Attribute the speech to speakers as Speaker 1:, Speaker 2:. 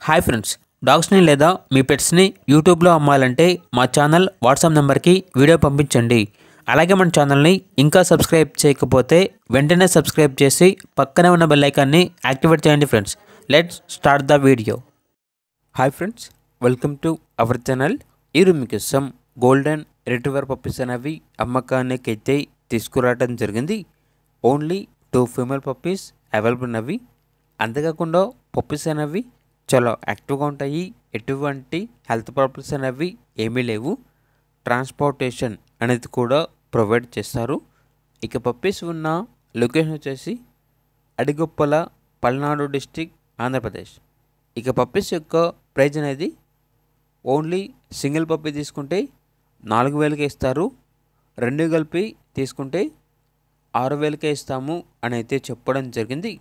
Speaker 1: Hi friends, డాగ్స్ని లేదా మీ పెట్స్ని యూట్యూబ్లో అమ్మాలంటే మా ఛానల్ వాట్సాప్ నెంబర్కి వీడియో పంపించండి. అలాగే మన ఛానల్ని ఇంకా సబ్స్క్రైబ్ చేయకపోతే వెంటనే సబ్స్క్రైబ్ చేసి పక్కనే ఉన్న బెల్ ఐకాన్ని యాక్టివేట్ చేయండి friends. Let's start the video. Hi friends, welcome to our channel. ఈరోజు మీకోసం గోల్డెన్ రిట్రీవర్ పప్పీస్ అనేవి అమ్మకానికి అయితే తీసుకురావడం జరిగింది. ఓన్లీ 2 ఫీమేల్ పప్పీస్ అవైలబుల్ ఉన్నవి. అంతేకాకుండా పప్పీస్ అనేవి చాలా యాక్టివ్గా ఉంటాయి. ఎటువంటి హెల్త్ ప్రాబ్లమ్స్ అనేవి ఏమీ లేవు. ట్రాన్స్పోర్టేషన్ అనేది కూడా ప్రొవైడ్ చేస్తారు. ఇక పప్పీస్ ఉన్న లొకేషన్ వచ్చేసి అడిగొప్పల, పల్నాడు డిస్టిక్, ఆంధ్రప్రదేశ్. ఇక పప్పీస్ యొక్క ప్రైజ్ అనేది ఓన్లీ సింగిల్ పప్పీ తీసుకుంటే 4,000కే ఇస్తారు. 2 కలిపి తీసుకుంటే 6,000కే ఇస్తాము అని అయితే చెప్పడం జరిగింది.